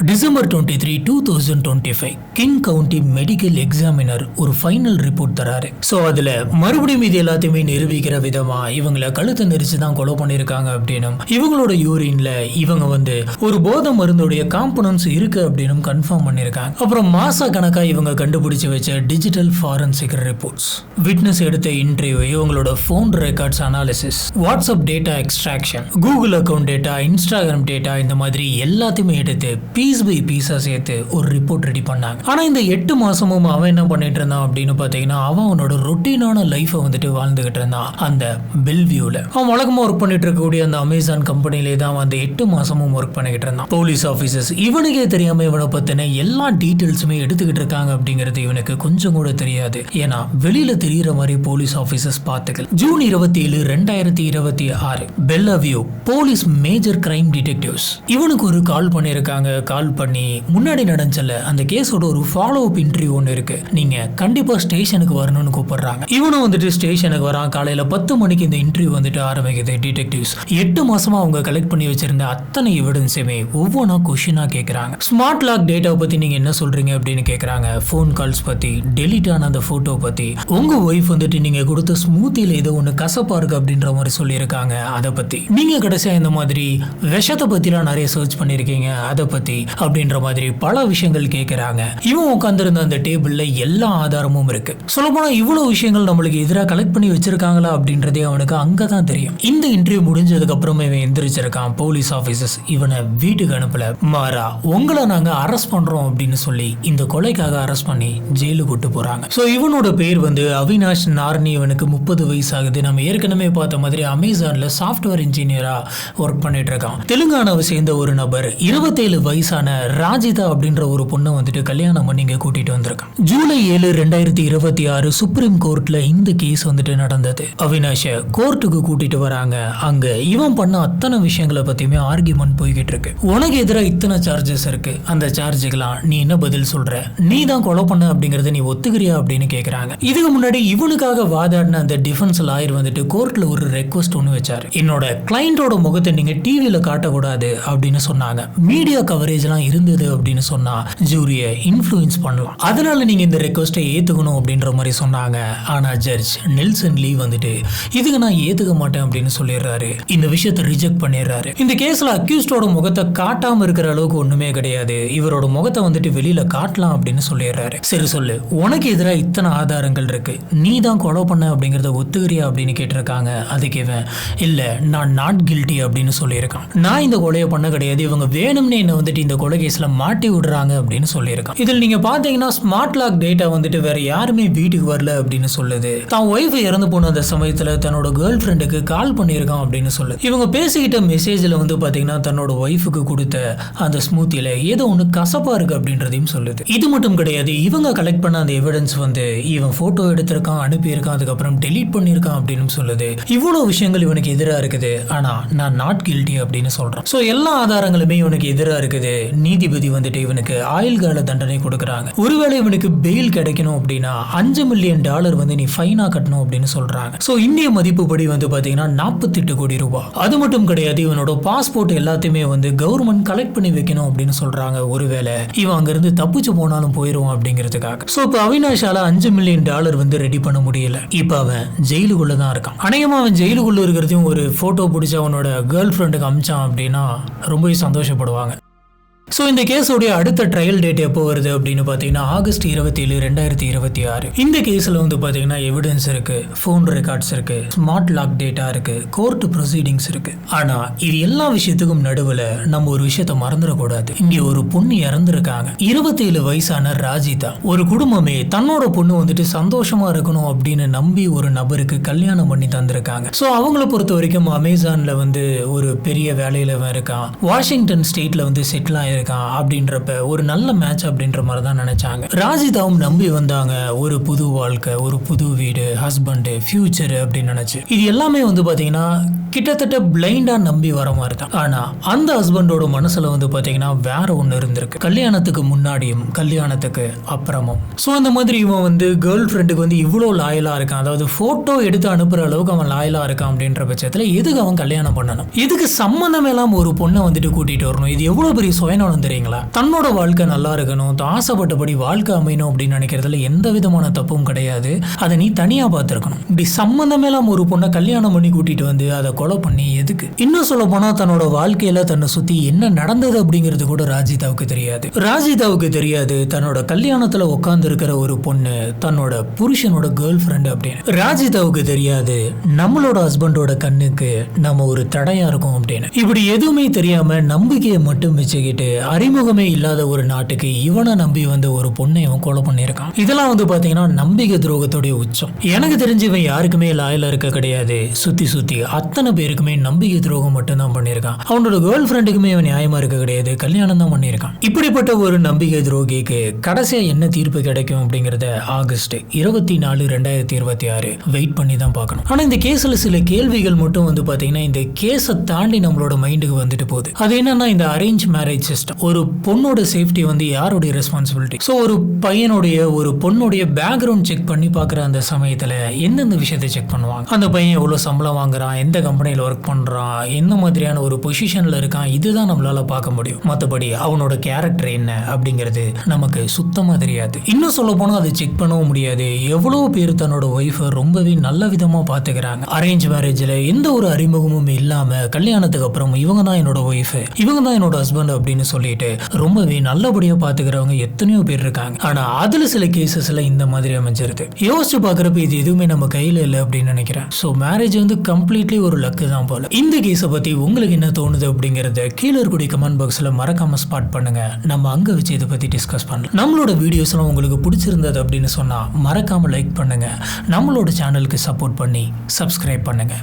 December 23, 2025 king county medical examiner ஒரு ஃபைனல் ரிப்போர்ட் தராரு. ஸோ அதில் மறுபடியும் இது எல்லாத்தையுமே நிரூபிக்கிற விதமா இவங்களை கழுத்தை நெரிச்சு தான் கொலை பண்ணியிருக்காங்க அப்படின்னும், இவங்களோட யூரின்ல இவங்க வந்து ஒரு போதை மருந்துடைய காம்பனன்ட்ஸ் இருக்கு அப்படின்னு கன்ஃபார்ம் பண்ணியிருக்காங்க. அப்புறம் மாச கணக்கா இவங்க கண்டுபிடிச்சு வச்ச டிஜிட்டல் ஃபாரன்சிக் ரிப்போர்ட்ஸ், விட்னஸ் எடுத்த இன்டர்வியூ, இவங்களோட phone records analysis, WhatsApp data extraction, Google account data, Instagram data, இந்த மாதிரி எல்லாத்தையுமே எடுத்து பீஸ் பை பீஸா சேர்த்து ஒரு ரிப்போர்ட் ரெடி பண்ணாங்க. ஆனா இந்த 8 மாசமும் அவன் என்ன பண்ணிட்டு இருந்தான் அப்படின்னு பாத்தீங்கன்னா, அவனோட ரொட்டீனான லைஃபை வந்துட்டு வாழ்ந்துகிட்டு இருந்தான் அந்த பெல்வியூல. அவன் வழக்கமா ஒர்க் பண்ணிட்டு இருக்கக்கூடிய அந்த அமேசான் கம்பெனிலே தான் வந்து 8 மாசமும் ஒர்க் பண்ணிக்கிட்டு இருந்தான். போலீஸ் ஆபீசர்ஸ் இவனுக்கே தெரியாம இவனை பத்தின எல்லா டீட்டெயில்ஸுமே எடுத்துக்கிட்டு இருக்காங்க அப்படிங்கிறது இவனுக்கு கொஞ்சம் கூட தெரியாது. ஏன்னா வெளியில தெரியற மாதிரி போலீஸ் ஆபீசர்ஸ் பார்த்துக்கல. June 27, 2026 Bellevue police major crime detectives இவனுக்கு ஒரு கால் பண்ணியிருக்காங்க. கால் பண்ணி முன்னாடி நடந்துச்சல அந்த கேஸோட ஒரு ஃபாலோ அப் இன்டர்வியூ ஒன்று இருக்கு, நீங்க கண்டிப்பா ஸ்டேஷனுக்கு வரணும்னு கூப்பிடுறாங்க. இவனும் வந்துட்டு ஸ்டேஷனுக்கு வரான். காலையில 10 மணிக்கு இந்த இன்டர்வியூ வந்துட்டு ஆரம்பிக்குது. டிடெக்டிவ்ஸ் 8 மாசமா அவங்க கலெக்ட் பண்ணி வச்சிருந்த அத்தனை எவிடன்ஸுமே ஒவ்வொன்றா கொஸ்டினா கேட்கறாங்க. ஸ்மார்ட் லாக் டேட்டா பத்தி நீங்க என்ன சொல்றீங்க அப்படின்னு கேட்கறாங்க. போன் கால்ஸ் பத்தி, டெலிட் ஆன அந்த போட்டோ பத்தி, உங்க ஒய்ஃப் வந்துட்டு நீங்க கொடுத்த ஸ்மூத்தியில ஏதோ ஒன்று கசப்பா இருக்கு அப்படின்ற மாதிரி சொல்லியிருக்காங்க, அதை பத்தி நீங்க கடைசியா இந்த மாதிரி விஷத்தை பத்திலாம் நிறைய சர்ச் பண்ணிருக்கீங்க, அதை பத்தி அப்படின்ற மாதிரி பல விஷயங்கள் கேட்கிறாங்க. இவன் உட்கார்ந்திருந்த அந்த டேபிள்ல எல்லா ஆதாரமும் இருக்கு. சொல்லப்போனா இவ்வளவு விஷயங்கள் நம்மளுக்கு எதிராக கலெக்ட் பண்ணி வச்சிருக்காங்களா அப்படின்றதே அவனுக்கு அங்கதான் தெரியும். இந்த இன்டர்வியூ முடிஞ்சதுக்கு அப்புறமே இவன் எந்திரிச்சிருக்கான். போலீஸ் ஆபீசர்ஸ் இவனை வீட்டுக்கு அனுப்பல, மாறா உங்களை நாங்க அரெஸ்ட் பண்றோம் அப்படின்னு சொல்லி இந்த கொலைக்காக அரெஸ்ட் பண்ணி ஜெயிலுக்கு கூட்டு போறாங்க. சோ இவனோட பேர் வந்து அவினாஷ் நார்னி. இவனுக்கு 30 வயசு ஆகுது. நம்ம ஏற்கனவே பார்த்த மாதிரி அமேசான்ல சாஃப்ட்வேர் இன்ஜினியரா ஒர்க் பண்ணிட்டு இருக்கான். தெலுங்கானாவை சேர்ந்த ஒரு நபர் 27 வயசான ராஜிதா அப்படின்ற ஒரு பொண்ணை வந்துட்டு கல்யாணம் பண்ணி இங்க கூட்டிட்டு வந்திருக்கான். ஜூலை 7, 2026 சுப்ரீம் கோர்ட்ல இந்த கேஸ் வந்துட்டு நடந்தது. அவினாஷ கோர்ட்டுக்கு கூட்டிட்டு வராங்க. அங்க இவன் பண்ண அத்தனை விஷயங்களை பத்தியுமே ஆர்கியூமெண்ட் போய்கிட்டு இருக்கு. உனக்கு எதிராக இத்தனை சார்ஜஸ் இருக்கு, அந்த சார்ஜுக்கெல்லாம் நீ என்ன பதில் சொல்ற, நீ தான் கொலை பண்ண அப்படிங்கறத நீ ஒத்துக்கிறியா அப்படின்னு கேக்குறாங்க. இதுக்கு முன்னாடி இவனுக்காக வாதாடின அந்த டிஃபென்ஸ் லாயர் வந்துட்டு கோர்ட்ல ஒரு ரெக்வஸ்ட் ஒன்று வச்சாரு. என்னோட கிளைண்டோட முகத்தை நீங்க டிவியில காட்டக்கூடாது அப்படின்னு சொன்னாங்க. மீடியா கவரேஜ் எல்லாம் இருந்தது அப்படின்னு சொன்னா ஜூரியை இன்ஃப்ளூயன்ஸ் பண்ணலாம், அதனால நீங்க இந்த ரெக்வஸ்ட்டை ஏத்துக்கணும் அப்படின்ற மாதிரி சொன்னாங்க. ஆனா ஜட்ஜ் நெல்சன் லீ வந்துட்டு இதுக்கு நான் ஏத்துக்க மாட்டேன் அப்படின்னு சொல்லிடுறாரு. இந்த விஷயத்தை ரிஜெக்ட் பண்ணிடுறாரு. இந்த கேஸ்ல அக்யூஸ்டோட முகத்தை காட்டாம இருக்கிற அளவுக்கு ஒண்ணுமே கிடையாது, இவரோட முகத்தை வந்துட்டு வெளியில காட்டலாம் அப்படின்னு சொல்லிடுறாரு. சரி சொல்லு, உனக்கு எதிராக இத்தனை ஆதாரங்கள் இருக்கு, நீ தான் கொலை பண்ண அப்படிங்கறத ஒத்துக்கிறியா அப்படின்னு கேட்டிருக்காங்க. அதுக்கு இவன் இல்ல நான் நாட் கில்ட்டி அப்படின்னு சொல்லியிருக்கான். நான் இந்த கொலையை பண்ண கிடையாது, இவங்க வேணும்னே என்ன வந்துட்டு இந்த கொலை கேஸ்ல மாட்டி விடுறாங்க அப்படின்னு சொல்லியிருக்கான். இதில் நீங்க பாத்தீங்கன்னா ஸ்மார்ட் லாக் டேட்டா வந்துட்டு வேற யாருமே வீட்டுக்கு வரல அப்படின்னு சொல்லுது. தான் ஒய்ஃப் இறந்து போன அந்த சமயத்துல தன்னோட கேர்ள் ஃப்ரெண்டுக்கு கால் பண்ணியிருக்கான் அப்படின்னு சொல்லுது. இவங்க பேசிக்கிட்ட மெசேஜ்ல வந்து பாத்தீங்கன்னா தன்னோட ஒய்ஃபுக்கு கொடுத்த அந்த ஸ்மூத்தியில ஏதோ ஒன்று கசப்பா இருக்கு அப்படின்றதையும் சொல்லுது. இது மட்டும் கிடையாது, இவங்க கலெக்ட் பண்ண அந்த எவிடன்ஸ் வந்து இவன் போட்டோ எடுத்திருக்கான், அனுப்பியிருக்கான், அதுக்கப்புறம் டெலீட் பண்ணியிருக்கான் அப்படின்னு சொல்லுது. இவ்வளவு விஷயங்கள் இவனுக்கு எதிராக இருக்குது. ஆனா நான் நாட் கில்ட்டி அப்படின்னு சொல்றேன். ஸோ எல்லா ஆதாரங்களுமே இவனுக்கு எதிராக இருக்குது. நீதிபதி வந்துட்டு இவனுக்கு ஆயுள் கால தண்டனை கொடுக்குறாங்க. ஒருவேளை இவனுக்கு பெயில் கிடைக்கணும் அப்படின்னா $5 மில்லியன் வந்து நீ ஃபைனா கட்டணும் அப்படின்னு சொல்றாங்க. சோ இந்திய மதிப்புப்படி வந்து பாத்தீங்கன்னா 48 கோடி ரூபாய். அது மட்டும் கிடையாது, இவனோட பாஸ்போர்ட் எல்லாத்தையுமே வந்து கவர்மெண்ட் கலெக்ட் பண்ணி வைக்கணும் அப்படின்னு சொல்றாங்க. ஒருவேளை இவன் அங்கிருந்து தப்பிச்சு போனாலும் போயிடும் அப்படிங்கிறதுக்காக. சோ இப்ப அவினாஷால $5 மில்லியன் வந்து ரெடி பண்ண முடியல. இப்ப அவன் ஜெயிலுக்குள்ள தான் இருக்கான். அநேகமா அவன் ஜெயிலுக்குள்ள இருக்கிறதையும் ஒரு போட்டோ பிடிச்ச அவனோட கேர்ள் ஃப்ரெண்டுக்கு அமிச்சான் அப்படின்னா ரொம்பவே சந்தோஷப்படுவாங்க. ஸோ இந்த கேஸோடைய அடுத்த ட்ரையல் டேட் எப்போ வருது அப்படின்னு பார்த்தீங்கன்னா ஆகஸ்ட் 27, 2026. இந்த கேஸில் வந்து பார்த்தீங்கன்னா எவிடன்ஸ் இருக்கு, ஃபோன் ரெக்கார்ட்ஸ் இருக்கு, ஸ்மார்ட் லாக் டேட்டா இருக்கு, கோர்ட் ப்ரொசீடிங்ஸ் இருக்கு. ஆனால் இது எல்லா விஷயத்துக்கும் நடுவில் நம்ம ஒரு விஷயத்த மறந்துடக்கூடாது. இங்கே ஒரு பொண்ணு இறந்துருக்காங்க. 27 வயசான ராஜிதா. ஒரு குடும்பமே தன்னோட பொண்ணு வந்துட்டு சந்தோஷமா இருக்கணும் அப்படின்னு நம்பி ஒரு நபருக்கு கல்யாணம் பண்ணி தந்திருக்காங்க. ஸோ அவங்கள பொறுத்த வரைக்கும் அமேசான்ல வந்து ஒரு பெரிய வேலையில இருக்கான், வாஷிங்டன் ஸ்டேட்ல வந்து செட்டில் ஆயிருக்கான் அப்படின்றப்ப ஒரு நல்ல மேட்ச் அப்படின்ற மாதிரி தான் நினைச்சாங்க. ராஜிதாவும் நம்பி வந்தாங்க ஒரு புது வாழ்க்கை, ஒரு புது வீடு, ஹஸ்பண்ட், ஃபியூச்சர் அப்படின்னு நினைச்சு. இது எல்லாமே வந்து பாத்தீங்கன்னா கிட்டத்தட்ட பிளைண்டா நம்பி வர மாதிரி தான். ஆனா அந்த ஹஸ்பண்டோட மனசுல வந்து பாத்தீங்கன்னா வேற ஒண்ணு இருந்திருக்கு, கல்யாணத்துக்கு முன்னாடியும் கல்யாணத்துக்கு அப்புறமும். ஸோ அந்த மாதிரி இவன் வந்து கேர்ள் ஃப்ரெண்டுக்கு வந்து இவ்வளோ லாயலா இருக்கான், அதாவது போட்டோ எடுத்து அனுப்புற அளவுக்கு அவன் லாயலா இருக்கான் அப்படின்ற பட்சத்துல எதுக்கு அவன் கல்யாணம் பண்ணணும்? இதுக்கு சம்பந்தம் இல்லாம ஒரு பொண்ணை வந்துட்டு கூட்டிட்டு வரணும். இது எவ்வளவு பெரிய சுயநலம் தெரியுங்களா? தன்னோட வாழ்க்கை நல்லா இருக்கணும், ஆசைப்பட்டபடி வாழ்க்கை அமையணும் அப்படின்னு நினைக்கிறதுல எந்த விதமான தப்பும் கிடையாது. அதை நீ தனியா பார்த்திருக்கணும். இப்படி சம்பந்தமே இல்லாம ஒரு பொண்ணை கல்யாணம் பண்ணி கூட்டிட்டு வந்து அதை கொலை பண்ணி எதுக்கு? இன்னும் சொல்ல போனா தன்னோட வாழ்க்கையில தன்னை சுத்தி என்ன நடந்தது அப்படிங்கிறது கூட ராஜிதாவுக்கு தெரியாது. தன்னோட கல்யாணத்துல உட்கார்ந்து இருக்கிற ஒரு பொண்ணு தன்னோட புருஷனோட கேர்ள் ஃப்ரெண்ட் அப்படின்னு ராஜிதாவுக்கு தெரியாது. நம்மளோட ஹஸ்பண்டோட கண்ணுக்கு நம்ம ஒரு தடையா இருக்கும் அப்படின்னு. இப்படி எதுவுமே தெரியாம நம்பிக்கையை மட்டும் வச்சுக்கிட்டு அறிமுகமே இல்லாத ஒரு நாட்டுக்கு இவனை நம்பி வந்த ஒரு பொண்ணை இவன் கொலை பண்ணியிருக்கான். இதெல்லாம் வந்து பாத்தீங்கன்னா நம்பிக்கை துரோகத்தோடைய உச்சம். எனக்கு தெரிஞ்சு இவன் யாருக்குமே லாயலா இருக்க கிடையாது. சுத்தி அத்தனை பேருக்குமே நம்பிக்கை துரோகம் மட்டும் தான் பண்ணியிருக்கான். அவனோட கேர்ள் ஃப்ரெண்டுக்குமே இவன் நியாயமா இருக்க கிடையாது, கல்யாணம் தான் பண்ணியிருக்கான். இப்படிப்பட்ட ஒரு நம்பிக்கை துரோகிக்கு கடைசியா என்ன தீர்ப்பு கிடைக்கும் அப்படிங்கறத ஆகஸ்ட் 24, 2026 வெயிட் பண்ணி தான் பார்க்கணும். ஆனா இந்த கேஸ்ல சில கேள்விகள் மட்டும் வந்து பாத்தீங்கன்னா இந்த கேஸை தாண்டி நம்மளோட மைண்டுக்கு வந்துட்டு போகுது. அது என்னன்னா இந்த அரேஞ்ச் மேரேஜ் சிஸ்டம், ஒரு பொண்ணோட சேஃப்டி வந்து யாருடைய ரெஸ்பான்சிபிலிட்டி? ஸோ ஒரு பையனுடைய ஒரு பொண்ணுடைய பேக்ரவுண்ட் செக் பண்ணி பார்க்குற அந்த சமயத்தில் எந்தெந்த விஷயத்தை செக் பண்ணுவாங்க? அந்த பையன் எவ்வளோ சம்பளம் வாங்குறான், எந்த கம்பெனியில் ஒர்க் பண்ணுறான், என்ன மாதிரியான ஒரு பொசிஷனில் இருக்கான், இதுதான் நம்மளால பார்க்க முடியும். மற்றபடி அவனோட கேரக்டர் என்ன அப்படிங்கிறது நமக்கு சுத்தமாக தெரியாது. இன்னும் சொல்ல போனால் அதை செக் பண்ணவும் முடியாது. எவ்வளோ பேர் தன்னோட ஒய்ஃபை ரொம்பவே நல்ல விதமாக பார்த்துக்கிறாங்க. அரேஞ்ச் மேரேஜில் எந்த ஒரு அறிமுகமும் இல்லாமல் கல்யாணத்துக்கு அப்புறம் இவங்க தான் என்னோட ஒய்ஃபு, இவங்க தான் என்னோட ஹஸ்பண்ட் அப்படின்னு சொல்லிட்டு ரொம்பவே நல்லபடியா பாத்துக்கிறவங்க எத்தனையோ பேர் இருக்காங்க. ஆனா அதுல சில கேசஸ்ல இந்த மாதிரி அமைஞ்சிருது. யோசிச்சு பாக்குறப்ப இது எதுவுமே நம்ம கையில இல்லை அப்படின்னு நினைக்கிறேன். ஸோ மேரேஜ் வந்து கம்ப்ளீட்லி ஒரு லக்கு தான் போல. இந்த கேஸை பத்தி உங்களுக்கு என்ன தோணுது அப்படிங்கறத கீழே இருக்கக்கூடிய கமெண்ட் பாக்ஸ்ல மறக்காம ஸ்பாட் பண்ணுங்க. நம்ம அங்க வச்சு இதை பத்தி டிஸ்கஸ் பண்ணலாம். நம்மளோட வீடியோஸ் எல்லாம் உங்களுக்கு பிடிச்சிருந்தது அப்படின்னு சொன்னா மறக்காம லைக் பண்ணுங்க. நம்மளோட சேனலுக்கு சப்போர்ட் பண்ணி சப்ஸ்கிரைப் பண்ணுங்க.